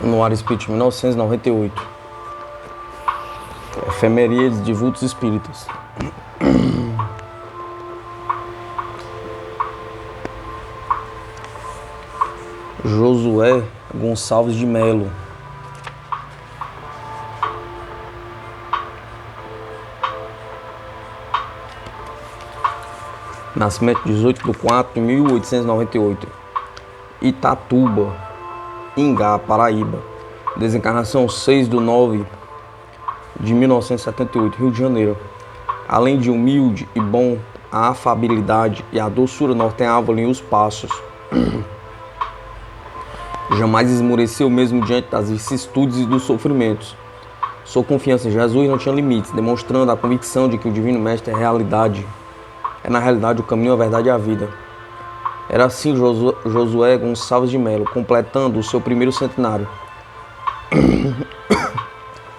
No Ar Espírita, 1998. Efemérides de vultos espíritas. Josué Gonçalves de Melo. Nascimento 18/4/1898. Itatuba, Ingá, Paraíba. Desencarnação 6/9/1978, Rio de Janeiro. Além de humilde e bom, a afabilidade e a doçura norteavam-lhe os passos. Jamais esmoreceu mesmo diante das vicissitudes e dos sofrimentos. Sua confiança em Jesus não tinha limites, demonstrando a convicção de que o Divino Mestre é na realidade o caminho, a verdade e a vida. Era assim Josué Gonçalves de Melo, completando o seu primeiro centenário.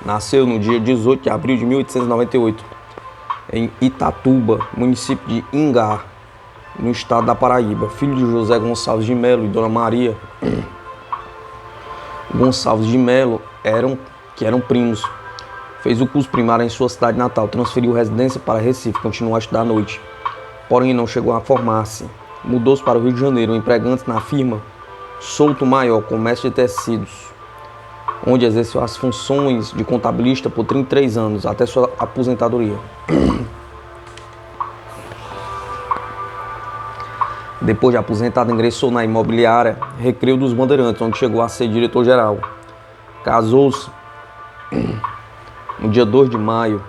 Nasceu no dia 18 de abril de 1898, em Itatuba, município de Ingá, no estado da Paraíba, filho de José Gonçalves de Melo e Dona Maria Gonçalves de Melo, que eram primos. Fez o curso primário em sua cidade natal, transferiu residência para Recife, continuou a estudar à noite. Porém, não chegou a formar-se. Mudou-se para o Rio de Janeiro, empregando-se na firma Souto Maior, comércio de tecidos, onde exerceu as funções de contabilista por 33 anos, até sua aposentadoria. Depois de aposentado, ingressou na imobiliária Recreio dos Bandeirantes, onde chegou a ser diretor-geral. Casou-se no dia 2 de maio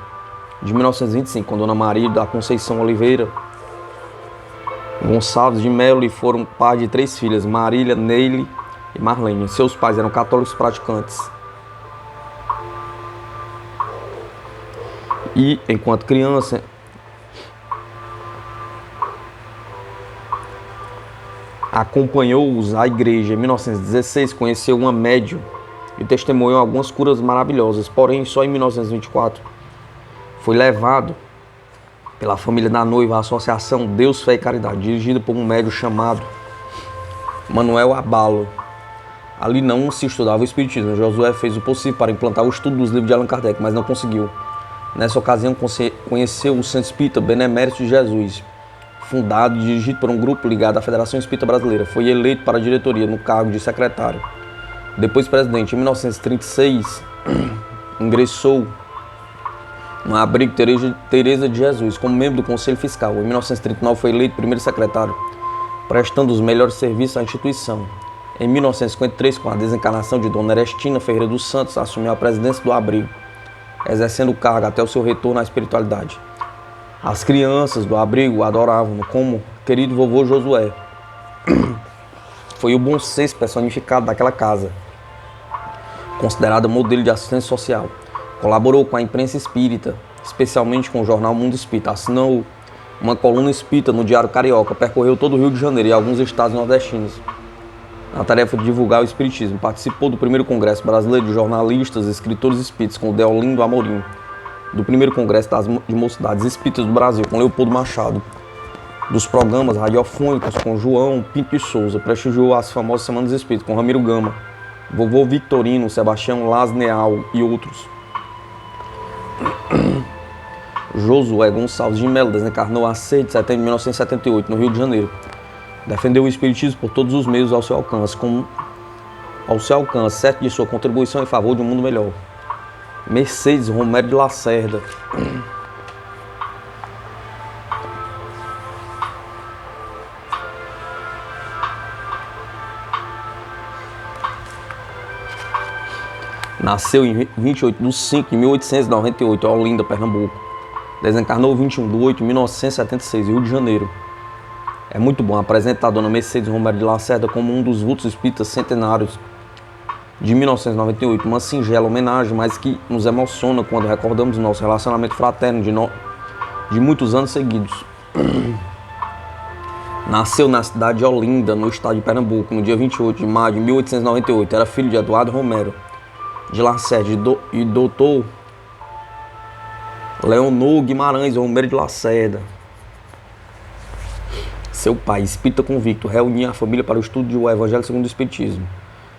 de 1925, com Dona Maria da Conceição Oliveira Gonçalves de Melo, e foram pai de 3 filhas, Marília, Neile e Marlene. Seus pais eram católicos praticantes. E, enquanto criança, acompanhou-os à igreja. Em 1916, conheceu uma médium e testemunhou algumas curas maravilhosas. Porém, só em 1924 foi levado pela família da noiva à Associação Deus, Fé e Caridade, dirigida por um médium chamado Manuel Abalo. Ali não se estudava o Espiritismo. Josué fez o possível para implantar o estudo dos livros de Allan Kardec, mas não conseguiu. Nessa ocasião, conheceu o Centro Espírita Benemérito de Jesus, fundado e dirigido por um grupo ligado à Federação Espírita Brasileira. Foi eleito para a diretoria no cargo de secretário. Depois presidente. Em 1936, ingressou no abrigo Teresa de Jesus como membro do Conselho Fiscal. Em 1939 foi eleito primeiro secretário, prestando os melhores serviços à instituição. Em 1953, com a desencarnação de Dona Erestina Ferreira dos Santos, assumiu a presidência do abrigo, exercendo o cargo até o seu retorno à espiritualidade. As crianças do abrigo adoravam-no como querido vovô Josué. Foi o bom senso personificado daquela casa, considerada modelo de assistência social. Colaborou com a imprensa espírita, especialmente com o jornal Mundo Espírita. Assinou uma coluna espírita no Diário Carioca. Percorreu todo o Rio de Janeiro e alguns estados nordestinos na tarefa de divulgar o espiritismo. Participou do primeiro Congresso Brasileiro de Jornalistas e Escritores Espíritas com Deolindo Amorim, do primeiro Congresso de Mocidades Espíritas do Brasil com Leopoldo Machado, dos programas radiofônicos com João Pinto de Souza. Prestigiou as famosas Semanas Espíritas com Ramiro Gama, Vovô Victorino, Sebastião Lasneal e outros. Josué Gonçalves de Melo desencarnou a 6 de setembro de 1978, no Rio de Janeiro. Defendeu o espiritismo por todos os meios ao seu alcance, certo de sua contribuição em favor de um mundo melhor. Mercedes Romero de Lacerda. Nasceu em 28/5/1898, em Olinda, Pernambuco. Desencarnou 21/8/1976, Rio de Janeiro. É muito bom apresentar a Dona Mercedes Romero de Lacerda como um dos vultos espíritas centenários de 1998. Uma singela homenagem, mas que nos emociona quando recordamos o nosso relacionamento fraterno de muitos anos seguidos. Nasceu na cidade de Olinda, no estado de Pernambuco, no dia 28 de maio de 1898. Era filho de Eduardo Romero de Lacerda e doutor Leonor Guimarães Romero de Lacerda. Seu pai, espírita convicto, reunia a família para o estudo do Evangelho segundo o Espiritismo.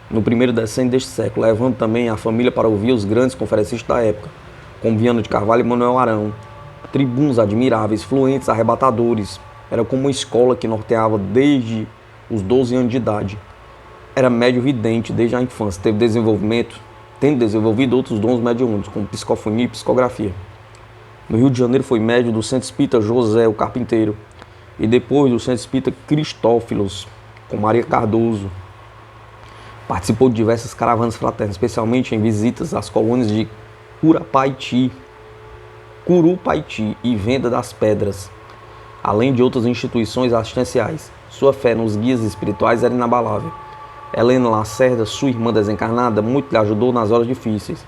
no primeiro decênio deste século, levando também a família para ouvir os grandes conferencistas da época, como Viana de Carvalho e Manuel Arão, tribunos admiráveis, fluentes, arrebatadores. Era como uma escola que norteava desde os 12 anos de idade. Era médio vidente desde a infância, tendo desenvolvido outros dons mediúnicos, como psicofonia e psicografia. No Rio de Janeiro foi médio do Centro Espírita José, o Carpinteiro, e depois do Centro Espírita Cristófilos, com Maria Cardoso. Participou de diversas caravanas fraternas, especialmente em visitas às colônias de Curupaiti e Venda das Pedras, além de outras instituições assistenciais. Sua fé nos guias espirituais era inabalável. Helena Lacerda, sua irmã desencarnada, muito lhe ajudou nas horas difíceis.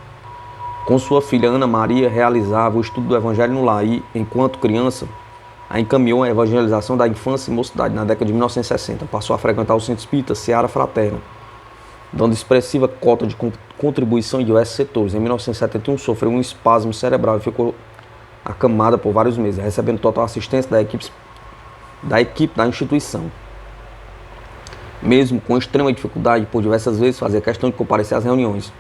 Com sua filha Ana Maria, realizava o estudo do Evangelho no lar e, enquanto criança, a encaminhou à evangelização da infância e mocidade. Na década de 1960, passou a frequentar o Centro Espírita Seara Fraterna, dando expressiva cota de contribuição em diversos setores. Em 1971, sofreu um espasmo cerebral e ficou acamada por vários meses, recebendo total assistência da equipe da instituição. Mesmo com extrema dificuldade, por diversas vezes fazia questão de comparecer às reuniões.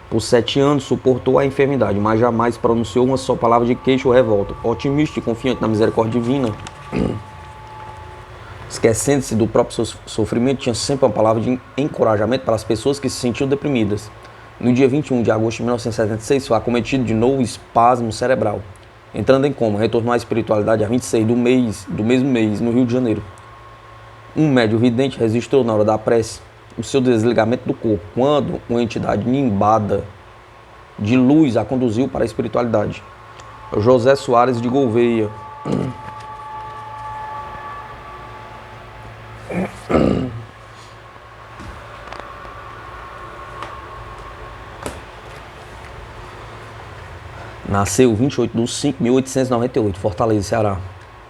Por 7 anos suportou a enfermidade, mas jamais pronunciou uma só palavra de queixa ou revolta. Otimista e confiante na misericórdia divina, esquecendo-se do próprio sofrimento, tinha sempre uma palavra de encorajamento para as pessoas que se sentiam deprimidas. No dia 21 de agosto de 1976, foi acometido de novo espasmo cerebral. Entrando em coma, retornou à espiritualidade a 26 do mesmo mês, no Rio de Janeiro. Um médium vidente registrou na hora da prece o seu desligamento do corpo, quando uma entidade nimbada de luz a conduziu para a espiritualidade. José Soares de Gouveia. Nasceu 28 de 5 de 1898, Fortaleza, Ceará.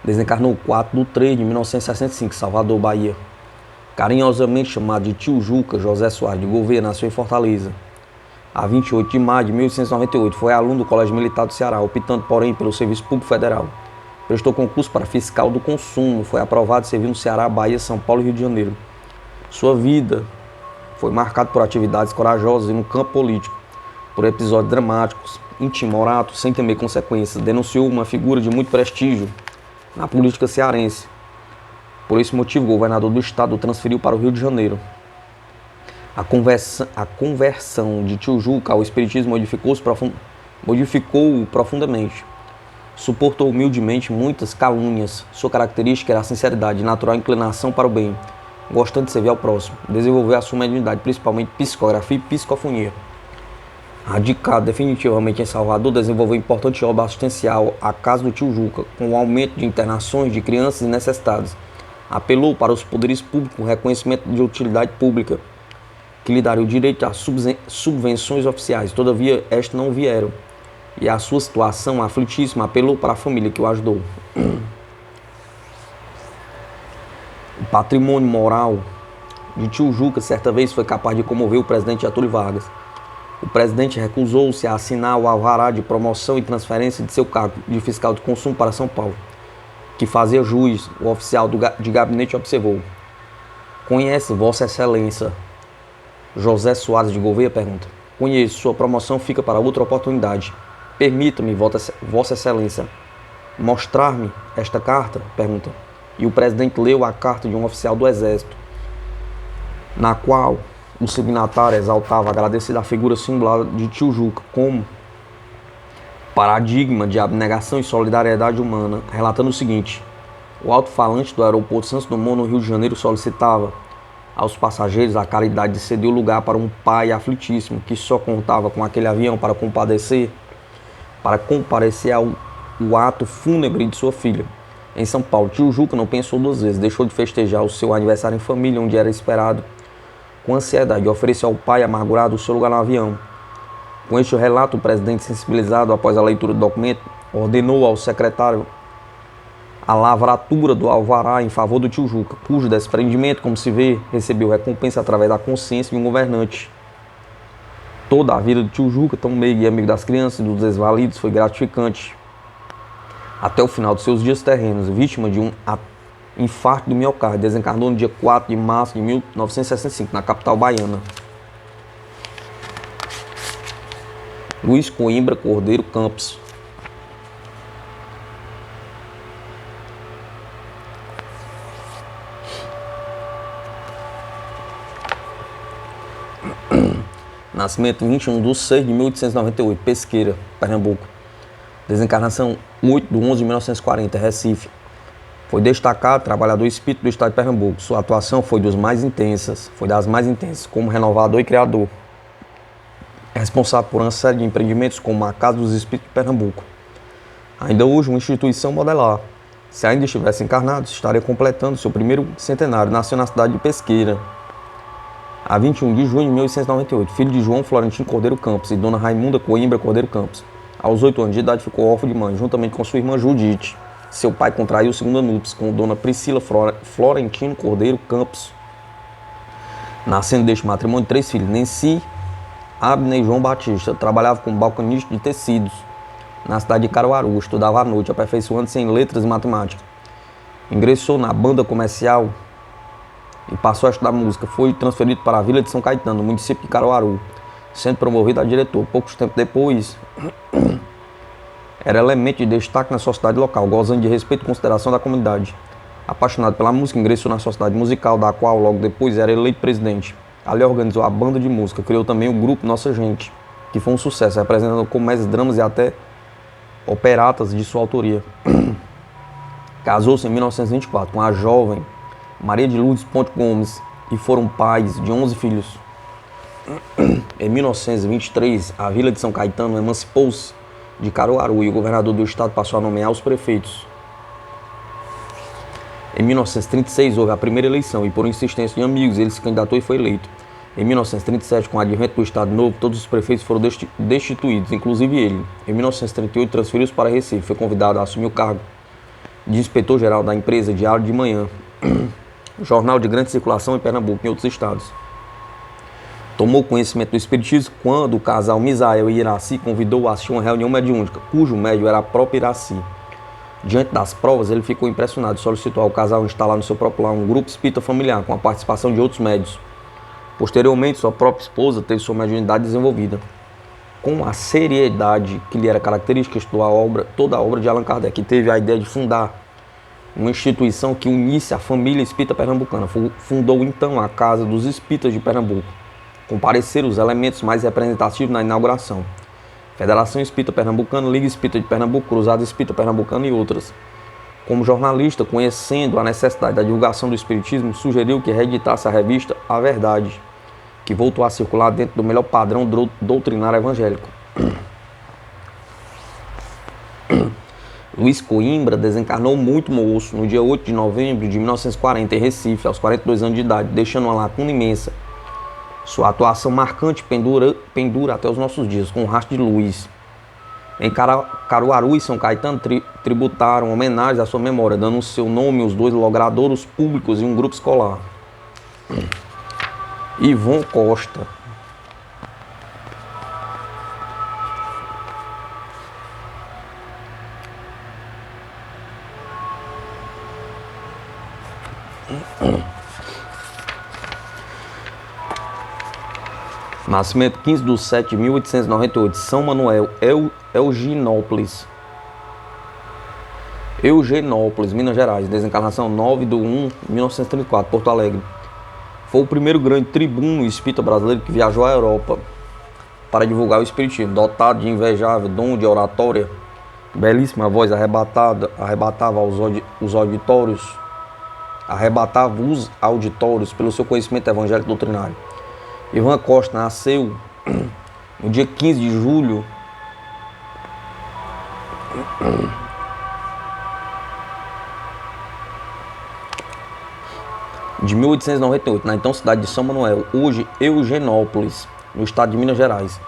Desencarnou 4 de 3 de 1965, Salvador, Bahia. Carinhosamente chamado de Tio Juca, José Soares de Gouveia nasceu em Fortaleza. A 28 de maio de 1898, foi aluno do Colégio Militar do Ceará, optando, porém, pelo Serviço Público Federal. Prestou concurso para fiscal do consumo, foi aprovado e serviu no Ceará, Bahia, São Paulo e Rio de Janeiro. Sua vida foi marcada por atividades corajosas e no campo político, por episódios dramáticos, intimorato, sem temer consequências. Denunciou uma figura de muito prestígio na política cearense. Por esse motivo, o governador do estado o transferiu para o Rio de Janeiro. A conversão de Tio Juca ao espiritismo modificou-o profundamente. Suportou humildemente muitas calúnias. Sua característica era a sinceridade e natural inclinação para o bem, gostando de servir ao próximo. Desenvolveu a sua mediunidade, principalmente psicografia e psicofonia. Radicado definitivamente em Salvador, desenvolveu importante obra assistencial à casa do Tio Juca, com o aumento de internações de crianças e necessitadas. Apelou para os poderes públicos com reconhecimento de utilidade pública, que lhe daria o direito a subvenções oficiais. Todavia, estas não vieram, e a sua situação aflitíssima apelou para a família que o ajudou. O patrimônio moral de Tio Juca, certa vez, foi capaz de comover o presidente Getúlio Vargas. O presidente recusou-se a assinar o alvará de promoção e transferência de seu cargo de fiscal de consumo para São Paulo, que fazia jus. O oficial de gabinete observou: "Conhece Vossa Excelência José Soares de Gouveia?" Pergunta. "Conheço, sua promoção fica para outra oportunidade. Permita-me, Vossa Excelência, mostrar-me esta carta?" Pergunta. E o presidente leu a carta de um oficial do Exército, na qual o signatário exaltava agradecido a figura singular de Tio Juca como paradigma de abnegação e solidariedade humana, relatando o seguinte: o alto-falante do aeroporto Santos Dumont, no Rio de Janeiro, solicitava aos passageiros a caridade de ceder o lugar para um pai aflitíssimo que só contava com aquele avião para comparecer ao ato fúnebre de sua filha. Em São Paulo, Tio Juca não pensou 2 vezes, deixou de festejar o seu aniversário em família, onde era esperado com ansiedade, e ofereceu ao pai amargurado o seu lugar no avião. Com este relato, o presidente, sensibilizado após a leitura do documento, ordenou ao secretário a lavratura do alvará em favor do Tio Juca, cujo desprendimento, como se vê, recebeu recompensa através da consciência de um governante. Toda a vida do Tio Juca, tão meigo e amigo das crianças e dos desvalidos, foi gratificante. Até o final dos seus dias terrenos, vítima de um infarto do miocárdio, desencarnou no dia 4 de março de 1965, na capital baiana. Luiz Coimbra Cordeiro Campos. Nascimento 21/6/1898, Pesqueira, Pernambuco. Desencarnação 8/11/1940, Recife. Foi destacado trabalhador espírita do estado de Pernambuco. Sua atuação foi das mais intensas, como renovador e criador. É responsável por uma série de empreendimentos como a Casa dos Espíritos de Pernambuco. Ainda hoje, uma instituição modelar. Se ainda estivesse encarnado, estaria completando seu primeiro centenário. Nasceu na cidade de Pesqueira, a 21 de junho de 1898, filho de João Florentino Cordeiro Campos e dona Raimunda Coimbra Cordeiro Campos. Aos 8 anos de idade ficou órfão de mãe, juntamente com sua irmã Judite. Seu pai contraiu segunda núpcias com dona Priscila Florentino Cordeiro Campos. Nascendo deste matrimônio 3 filhos, Nenci, Abner e João Batista. Trabalhava como balconista de tecidos na cidade de Caruaru, estudava à noite, aperfeiçoando-se em letras e matemática. Ingressou na banda comercial e passou a estudar música. Foi transferido para a Vila de São Caetano, no município de Caruaru, sendo promovido a diretor. Poucos tempos depois, era elemento de destaque na sociedade local, gozando de respeito e consideração da comunidade. Apaixonado pela música, ingressou na sociedade musical, da qual logo depois era eleito presidente. Ali organizou a banda de música, criou também o grupo Nossa Gente, que foi um sucesso, representando comédias, dramas e até operatas de sua autoria. Casou-se em 1924 com a jovem Maria de Lourdes Ponte Gomes e foram pais de 11 filhos. Em 1923, a Vila de São Caetano emancipou-se de Caruaru e o governador do estado passou a nomear os prefeitos. Em 1936 houve a primeira eleição e por insistência de amigos ele se candidatou e foi eleito. Em 1937, com o advento do Estado Novo, todos os prefeitos foram destituídos, inclusive ele. Em 1938 transferiu-se para Recife, foi convidado a assumir o cargo de inspetor-geral da empresa Diário de Manhã, jornal de grande circulação em Pernambuco e em outros estados. Tomou conhecimento do espiritismo quando o casal Misael e Iraci convidou-o a assistir uma reunião mediúnica, cujo médium era a própria Iraci. Diante das provas, ele ficou impressionado e solicitou ao casal instalar no seu próprio lar um grupo espírita familiar, com a participação de outros médios. Posteriormente, sua própria esposa teve sua mediunidade desenvolvida. Com a seriedade que lhe era característica, estudou toda a obra de Allan Kardec, que teve a ideia de fundar uma instituição que unisse a família espírita pernambucana. Fundou então a Casa dos Espíritas de Pernambuco. Compareceram os elementos mais representativos na inauguração: Federação Espírita Pernambucana, Liga Espírita de Pernambuco, Cruzada Espírita Pernambucana e outras. Como jornalista, conhecendo a necessidade da divulgação do espiritismo, sugeriu que reeditasse a revista A Verdade, que voltou a circular dentro do melhor padrão doutrinário evangélico. Luiz Coimbra desencarnou muito moço no dia 8 de novembro de 1940 em Recife, aos 42 anos de idade, deixando uma lacuna imensa. Sua atuação marcante pendura até os nossos dias, com um rastro de luz. Em Caruaru e São Caetano tributaram homenagem à sua memória, dando o seu nome os 2 logradouros públicos e um grupo escolar. Ivon Costa. Nascimento 15/7/1898, São Manuel, Eugenópolis, Minas Gerais. Desencarnação 9/1/1934, Porto Alegre. Foi o primeiro grande tribuno espírita brasileiro que viajou à Europa para divulgar o espiritismo. Dotado de invejável dom de oratória, belíssima voz arrebatava os auditórios pelo seu conhecimento evangélico doutrinário. Ivan Costa nasceu no dia 15 de julho de 1898, na então cidade de São Manuel, hoje Eugenópolis, no estado de Minas Gerais.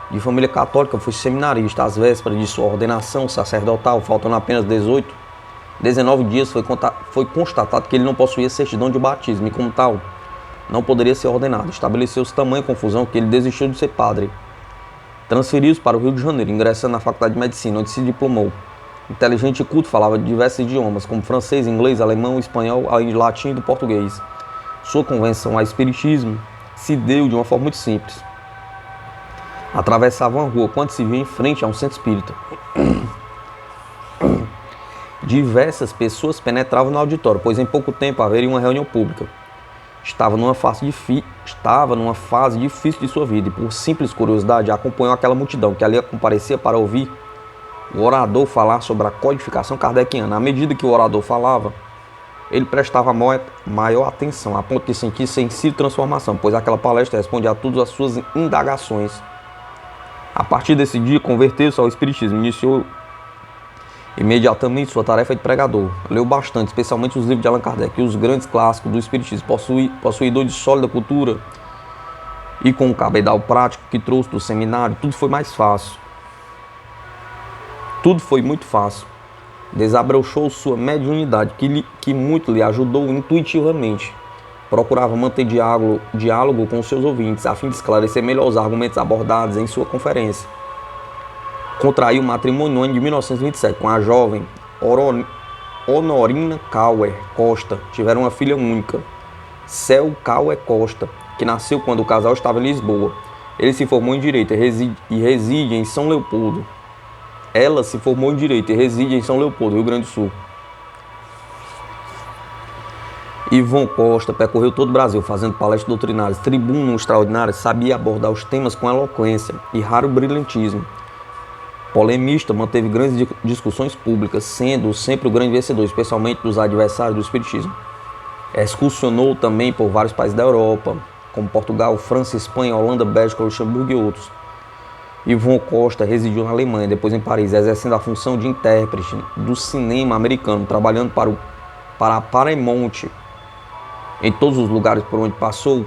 De família católica, foi seminarista. Às vésperas de sua ordenação sacerdotal, faltando apenas 19 dias, foi constatado que ele não possuía certidão de batismo e, como tal, não poderia ser ordenado. Estabeleceu-se tamanha confusão que ele desistiu de ser padre. Transferiu-se para o Rio de Janeiro, ingressando na Faculdade de Medicina, onde se diplomou. Inteligente e culto, falava diversos idiomas, como francês, inglês, alemão, espanhol, além de latim e do português. Sua conversão ao espiritismo se deu de uma forma muito simples. Atravessava uma rua quando se viu em frente a um centro espírita. Diversas pessoas penetravam no auditório, pois em pouco tempo haveria uma reunião pública. Estava numa fase difícil de sua vida e, por simples curiosidade, acompanhou aquela multidão que ali comparecia para ouvir o orador falar sobre a codificação kardeciana. À medida que o orador falava, ele prestava maior atenção, a ponto de sentir sensível transformação, pois aquela palestra respondia a todas as suas indagações. A partir desse dia, converteu-se ao Espiritismo, iniciou imediatamente sua tarefa de pregador. Leu bastante, especialmente os livros de Allan Kardec e os grandes clássicos do Espiritismo, possuidor de sólida cultura e com o cabedal prático que trouxe do seminário, tudo foi mais fácil. Tudo foi muito fácil. Desabrochou sua mediunidade, que muito lhe ajudou intuitivamente. Procurava manter diálogo com seus ouvintes, a fim de esclarecer melhor os argumentos abordados em sua conferência. Contraiu matrimônio no ano de 1927 com a jovem Honorina Cauer Costa. Tiveram uma filha única, Cel Cauer Costa, que nasceu quando o casal estava em Lisboa. Ele se formou em Direito e reside em São Leopoldo. Ela se formou em Direito e reside em São Leopoldo, Rio Grande do Sul. Ivon Costa percorreu todo o Brasil fazendo palestras doutrinárias. Tribuno extraordinário, sabia abordar os temas com eloquência e raro brilhantismo. Polemista, manteve grandes discussões públicas, sendo sempre o grande vencedor, especialmente dos adversários do Espiritismo. Excursionou também por vários países da Europa, como Portugal, França, Espanha, Holanda, Bélgica, Luxemburgo e outros. Ivon Costa residiu na Alemanha, depois em Paris, exercendo a função de intérprete do cinema americano, trabalhando para a Paramount. Em todos os lugares por onde passou,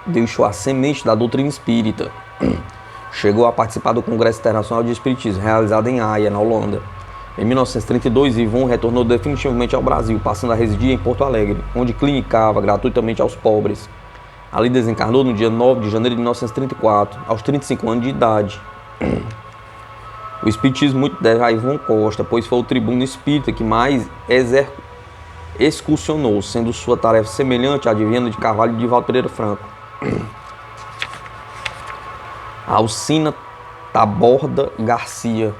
deixou a semente da doutrina espírita. Chegou a participar do Congresso Internacional de Espiritismo, realizado em Haia, na Holanda. Em 1932, Ivon retornou definitivamente ao Brasil, passando a residir em Porto Alegre, onde clinicava gratuitamente aos pobres. Ali desencarnou no dia 9 de janeiro de 1934, aos 35 anos de idade. O Espiritismo muito deve a Ivon Costa, pois foi o tribuno espírita que mais excursionou, sendo sua tarefa semelhante à de Viana de Carvalho e de Divaldo Pereira Franco. Alcina Taborda Garcia.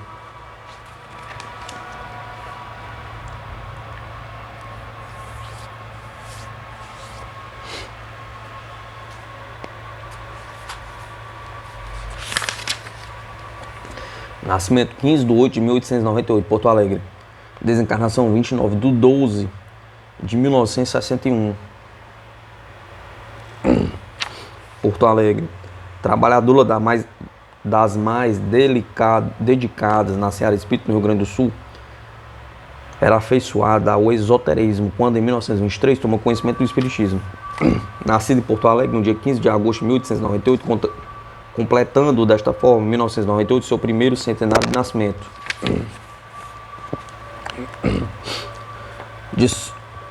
Nascimento 15 de 8 de 1898, Porto Alegre. Desencarnação 29 de 12 de 1961. Porto Alegre. Trabalhadora das mais dedicadas na Seara Espírita no Rio Grande do Sul, era afeiçoada ao esoterismo, quando em 1923 tomou conhecimento do Espiritismo. Nascida em Porto Alegre no dia 15 de agosto de 1898, completando desta forma, em 1998, seu primeiro centenário de nascimento.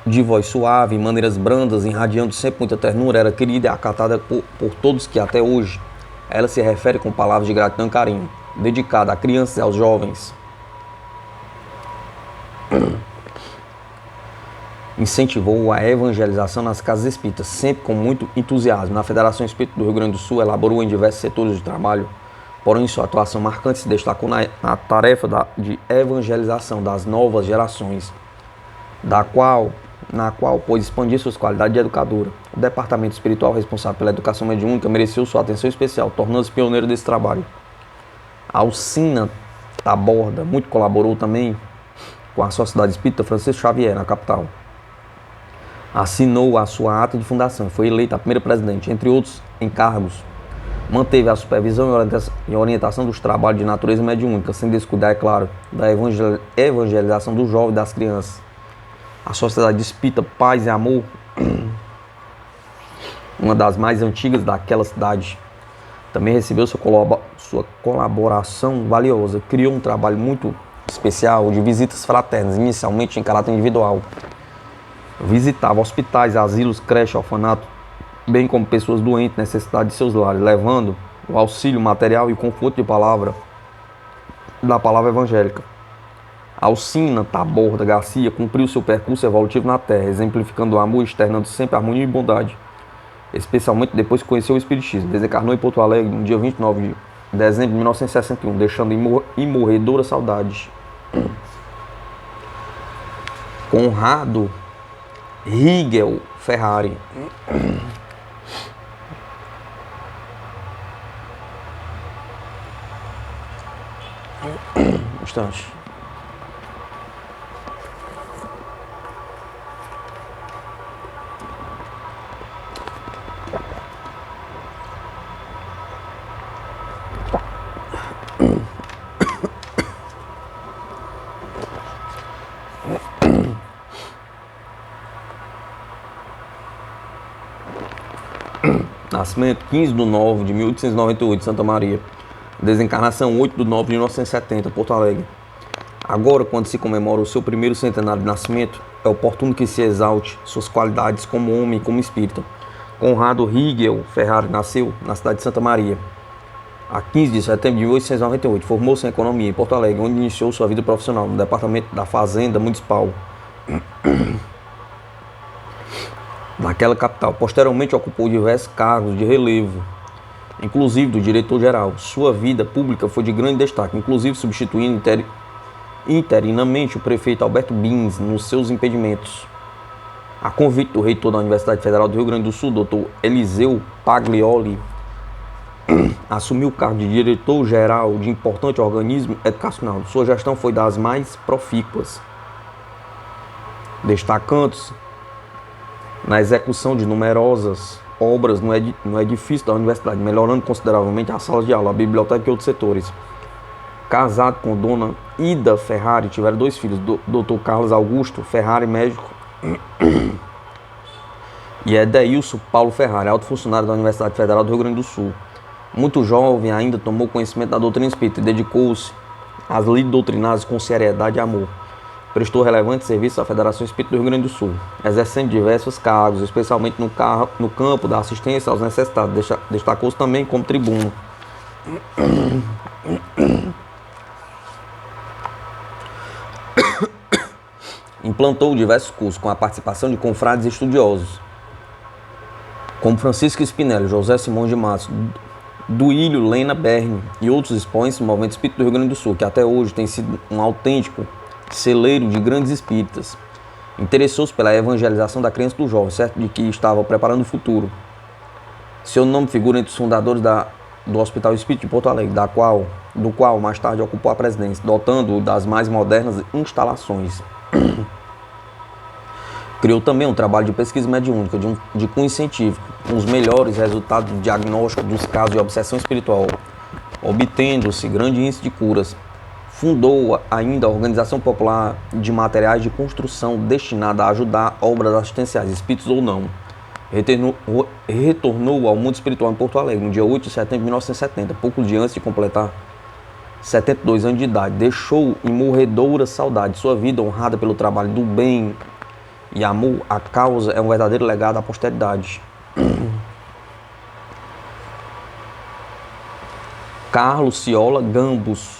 De voz suave, maneiras brandas, irradiando sempre muita ternura, era querida e acatada por todos que até hoje ela se refere com palavras de gratidão e carinho, dedicada a crianças e aos jovens. Incentivou a evangelização nas casas espíritas, sempre com muito entusiasmo. Na Federação Espírita do Rio Grande do Sul, elaborou em diversos setores de trabalho, porém sua atuação marcante se destacou na tarefa de evangelização das novas gerações, na qual pôde expandir suas qualidades de educadora. O departamento espiritual responsável pela educação mediúnica mereceu sua atenção especial, tornando-se pioneiro desse trabalho. Alcina Taborda muito colaborou também com a Sociedade Espírita Francisco Xavier, na capital. Assinou a sua ata de fundação, foi eleita a primeira presidente, entre outros encargos. Manteve a supervisão e orientação dos trabalhos de natureza mediúnica, sem descuidar, é claro, da evangelização do jovem e das crianças. A Sociedade Espírita Paz e Amor, uma das mais antigas daquela cidade, também recebeu sua colaboração valiosa. Criou um trabalho muito especial de visitas fraternas, inicialmente em caráter individual. Visitava hospitais, asilos, creches, orfanatos, bem como pessoas doentes, necessidade de seus lares, levando o auxílio material e o conforto da palavra evangélica. Alcina Taborda Garcia cumpriu seu percurso evolutivo na Terra, exemplificando o amor e externando sempre harmonia e bondade. especialmente depois que conheceu o Espiritismo. Desencarnou em Porto Alegre no dia 29 de dezembro de 1961, deixando imorredora saudade. Conrado Rigel Ferrari. Um instante. Nascimento 15 de 9 de 1898, Santa Maria. Desencarnação 8 de 9 de 1970, Porto Alegre. Agora, quando se comemora o seu primeiro centenário de nascimento, é oportuno que se exalte suas qualidades como homem e como espírita. Conrado Rigel Ferrari nasceu na cidade de Santa Maria, a 15 de setembro de 1898. Formou-se em economia em Porto Alegre, onde iniciou sua vida profissional no departamento da Fazenda Municipal naquela capital. Posteriormente ocupou diversos cargos de relevo, inclusive do diretor-geral. Sua vida pública foi de grande destaque, inclusive substituindo interinamente o prefeito Alberto Bins nos seus impedimentos. A convite do reitor da Universidade Federal do Rio Grande do Sul, Dr. Eliseu Paglioli, assumiu o cargo de diretor-geral de importante organismo educacional. Sua gestão foi das mais profícuas, destacando-se na execução de numerosas obras no edifício da universidade, melhorando consideravelmente as salas de aula, a biblioteca e outros setores. Casado com Dona Ida Ferrari, tiveram 2 filhos, Dr. Carlos Augusto Ferrari, médico, e Edeilson Paulo Ferrari, alto funcionário da Universidade Federal do Rio Grande do Sul. Muito jovem, ainda tomou conhecimento da doutrina espírita e dedicou-se às lides doutrinárias com seriedade e amor. Prestou relevante serviço à Federação Espírita do Rio Grande do Sul, exercendo diversos cargos, especialmente no campo da assistência aos necessitados. Destacou-se também como tribuno. Implantou diversos cursos com a participação de confrades estudiosos, como Francisco Spinelli, José Simões de Matos, Duílio Lena Berne e outros expoentes do movimento espírita do Rio Grande do Sul, que até hoje tem sido um autêntico celeiro de grandes espíritas. Interessou-se pela evangelização da criança e do jovem, certo de que estava preparando o futuro. Seu nome figura entre os fundadores do Hospital Espírita de Porto Alegre, do qual mais tarde ocupou a presidência, dotando-o das mais modernas instalações. Criou também um trabalho de pesquisa mediúnica de cunho científico, com os melhores resultados do diagnóstico dos casos de obsessão espiritual, obtendo-se grande índice de curas. Fundou ainda a Organização Popular de Materiais de Construção, destinada a ajudar obras assistenciais, espíritos ou não. Retornou ao mundo espiritual em Porto Alegre no dia 8 de setembro de 1970, poucos dias antes de completar 72 anos de idade. Deixou imorredora saudade. Sua vida, honrada pelo trabalho do bem e amor à causa, é um verdadeiro legado à posteridade. Carlos Ciola Gambus.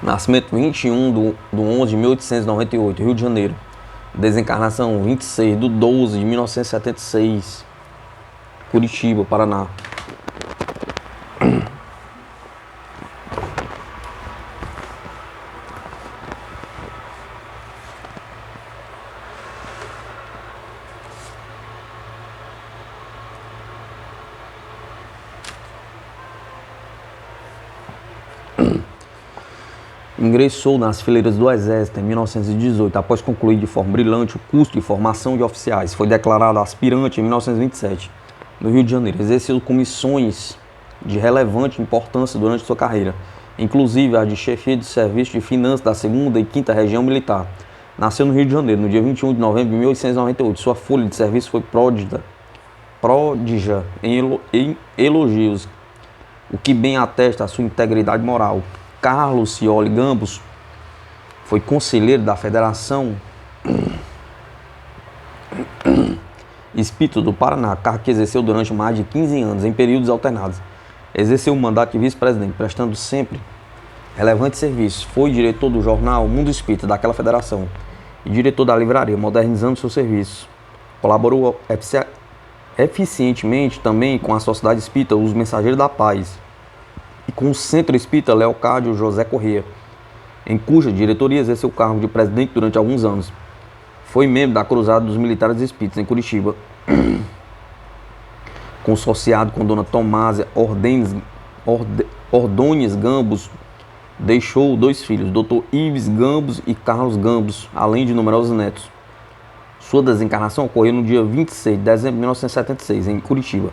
Nascimento 21 de 11 de 1898, Rio de Janeiro. Desencarnação 26 de 12 de 1976, Curitiba, Paraná. Ingressou nas fileiras do Exército em 1918, após concluir de forma brilhante o curso de formação de oficiais. Foi declarado aspirante em 1927, no Rio de Janeiro. Exerceu comissões de relevante importância durante sua carreira, inclusive a de chefia de serviço de finanças da 2ª e 5ª Região Militar. Nasceu no Rio de Janeiro, no dia 21 de novembro de 1898. Sua folha de serviço foi pródiga em elogios, o que bem atesta a sua integridade moral. Carlos Cioli Gambus foi conselheiro da Federação Espírita do Paraná, cargo que exerceu durante mais de 15 anos, em períodos alternados. Exerceu o mandato de vice-presidente, prestando sempre relevante serviço. Foi diretor do jornal Mundo Espírita daquela federação e diretor da livraria, modernizando seu serviço. Colaborou eficientemente também com a Sociedade Espírita Os Mensageiros da Paz e com o Centro Espírita Leocádio José Corrêa, em cuja diretoria exerceu o cargo de presidente durante alguns anos. Foi membro da Cruzada dos Militares Espíritas em Curitiba, consorciado com Dona Tomásia Ordôñez Gambos. Deixou 2 filhos, Dr. Ives Gambos e Carlos Gambos, além de numerosos netos. Sua desencarnação ocorreu no dia 26 de dezembro de 1976, em Curitiba.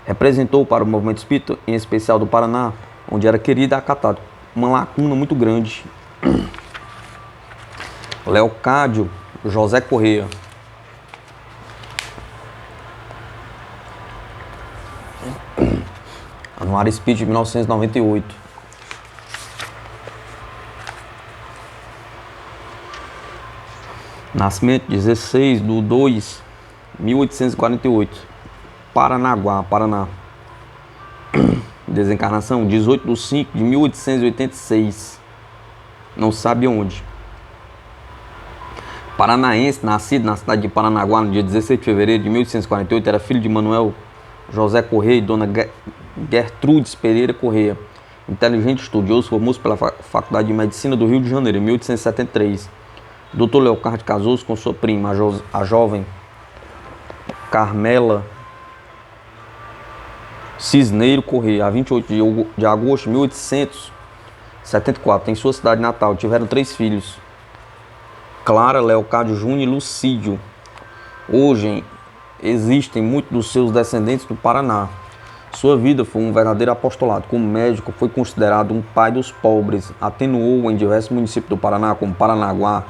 Representou para o movimento espírita, em especial do Paraná, onde era querido e acatado, uma lacuna muito grande. Leocádio José Corrêa. Anuário Espírita de 1998. Nascimento 16/2/1848. Paranaguá, Paraná. Desencarnação 18/5/1886. Não sabe onde. Paranaense, nascido na cidade de Paranaguá no dia 16 de fevereiro de 1848, era filho de Manuel José Corrêa e Dona Gertrudes Pereira Corrêa. Inteligente, estudioso, formou-se pela Faculdade de Medicina do Rio de Janeiro em 1873. Dr. Leocádio casou-se com sua prima, a jovem Carmela Cisneiro Corrêa, a 28 de agosto de 1874, em sua cidade natal. Tiveram 3 filhos, Clara, Leocádio Júnior e Lucídio. Hoje existem muitos dos seus descendentes do Paraná. Sua vida foi um verdadeiro apostolado. Como médico, foi considerado um pai dos pobres. Atuou em diversos municípios do Paraná, como Paranaguá,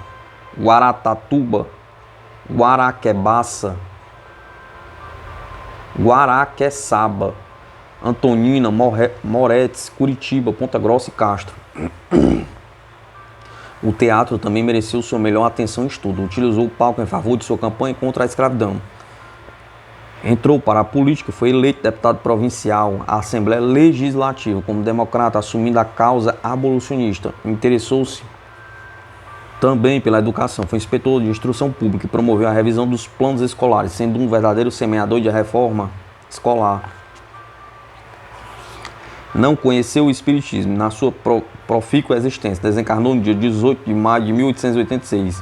Guaratatuba, Guaraquebaça, Guaraqueçaba, Antonina, Moretes, Curitiba, Ponta Grossa e Castro. O teatro também mereceu sua melhor atenção e estudo. Utilizou o palco em favor de sua campanha contra a escravidão. Entrou para a política e foi eleito deputado provincial à Assembleia Legislativa como democrata, assumindo a causa abolicionista. Interessou-se também pela educação. Foi inspetor de instrução pública e promoveu a revisão dos planos escolares, sendo um verdadeiro semeador de reforma escolar. Não conheceu o espiritismo na sua profícua existência. Desencarnou no dia 18 de maio de 1886,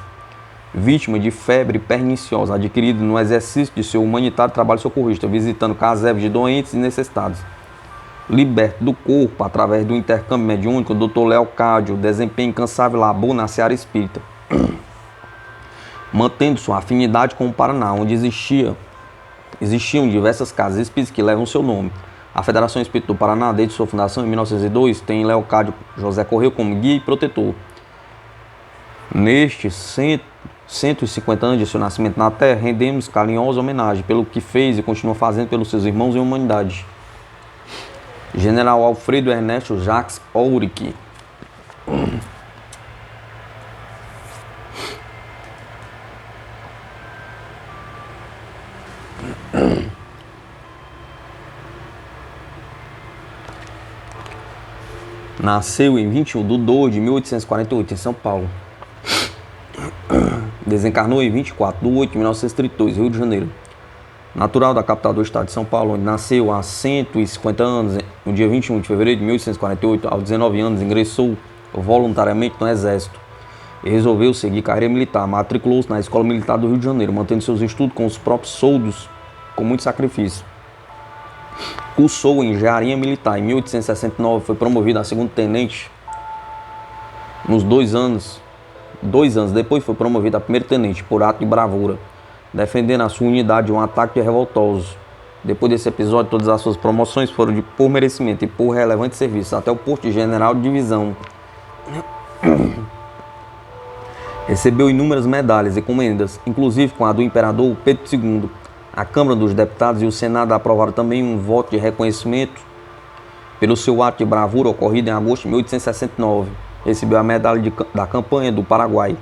vítima de febre perniciosa, adquirida no exercício de seu humanitário trabalho socorrista, visitando casebres de doentes e necessitados. Liberto do corpo através do intercâmbio mediúnico, o Dr. Leocádio desempenha incansável labor na seara espírita, mantendo sua afinidade com o Paraná, onde existiam diversas casas espíritas que levam seu nome. A Federação Espírita do Paraná, desde sua fundação em 1902, tem Leocádio José Corrêa como guia e protetor. Nestes 150 anos de seu nascimento na Terra, rendemos carinhosa homenagem pelo que fez e continua fazendo pelos seus irmãos em humanidade. General Alfredo Ernesto Jacques Ourique. Nasceu em 21/2/1848 em São Paulo. Desencarnou em 24/8/1932, Rio de Janeiro. Natural da capital do estado de São Paulo, onde nasceu há 150 anos, no dia 21 de fevereiro de 1848, aos 19 anos, ingressou voluntariamente no Exército e resolveu seguir carreira militar. Matriculou-se na Escola Militar do Rio de Janeiro, mantendo seus estudos com os próprios soldos, com muito sacrifício. Cursou em engenharia militar. Em 1869 foi promovido a segundo tenente. Nos 2 anos depois foi promovido a primeiro tenente por ato de bravura, defendendo a sua unidade de um ataque de revoltosos. Depois desse episódio, todas as suas promoções foram por merecimento e por relevante serviço, até o posto de general de divisão. Recebeu inúmeras medalhas e comendas, inclusive com a do imperador Pedro II. A Câmara dos Deputados e o Senado aprovaram também um voto de reconhecimento pelo seu ato de bravura ocorrido em agosto de 1869. Recebeu a medalha da campanha do Paraguai,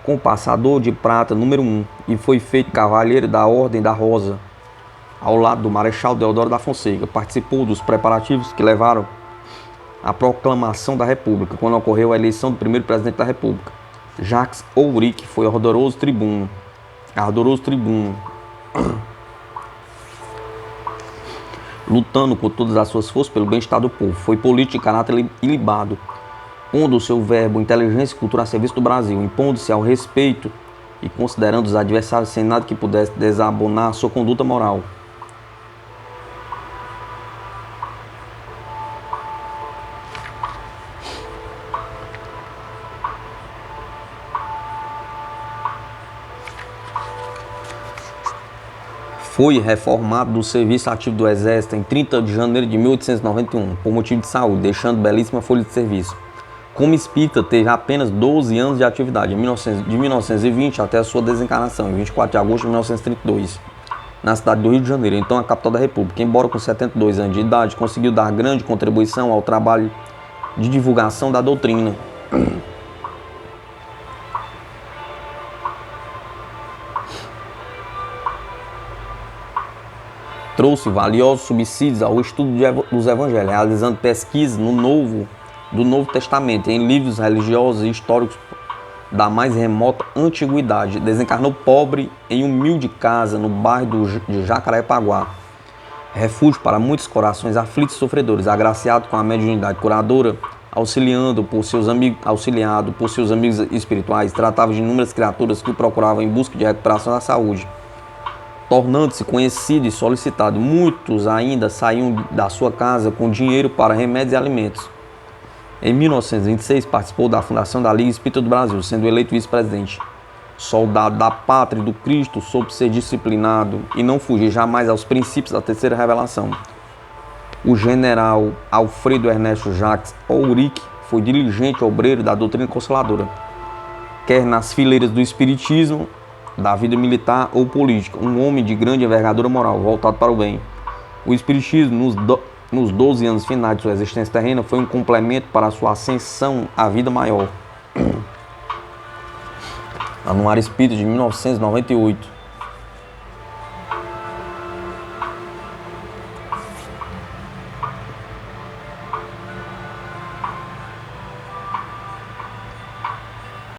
com passador de prata número 1, e foi feito cavalheiro da Ordem da Rosa, ao lado do Marechal Deodoro da Fonseca. Participou dos preparativos que levaram a proclamação da República, quando ocorreu a eleição do primeiro presidente da República. Jacques Ourique foi ardoroso tribuno, lutando com todas as suas forças pelo bem-estar do povo. Foi político de caráter ilibado, pondo o seu verbo, inteligência e cultura a serviço do Brasil, impondo-se ao respeito e considerando os adversários sem nada que pudesse desabonar sua conduta moral. Foi reformado do serviço ativo do Exército em 30 de janeiro de 1891, por motivo de saúde, deixando belíssima folha de serviço. Como espírita, teve apenas 12 anos de atividade, de 1920 até a sua desencarnação, em 24 de agosto de 1932, na cidade do Rio de Janeiro, então a capital da República. Embora com 72 anos de idade, conseguiu dar grande contribuição ao trabalho de divulgação da doutrina. Trouxe valiosos subsídios ao estudo dos evangelhos, realizando pesquisas do Novo Testamento em livros religiosos e históricos da mais remota antiguidade. Desencarnou pobre em humilde casa no bairro de Jacarepaguá, refúgio para muitos corações aflitos e sofredores, agraciado com a mediunidade curadora, auxiliado por seus amigos espirituais. Tratava de inúmeras criaturas que o procuravam em busca de recuperação da saúde, tornando-se conhecido e solicitado. Muitos ainda saíam da sua casa com dinheiro para remédios e alimentos. Em 1926, participou da fundação da Liga Espírita do Brasil, sendo eleito vice-presidente. Soldado da pátria e do Cristo, soube ser disciplinado e não fugir jamais aos princípios da terceira revelação. O general Alfredo Ernesto Jacques Ourique foi diligente obreiro da doutrina consoladora, quer nas fileiras do espiritismo, da vida militar ou política, um homem de grande envergadura moral, voltado para o bem. O espiritismo, nos 12 anos finais de sua existência terrena, foi um complemento para a sua ascensão à vida maior. Anuário Espírita de 1998.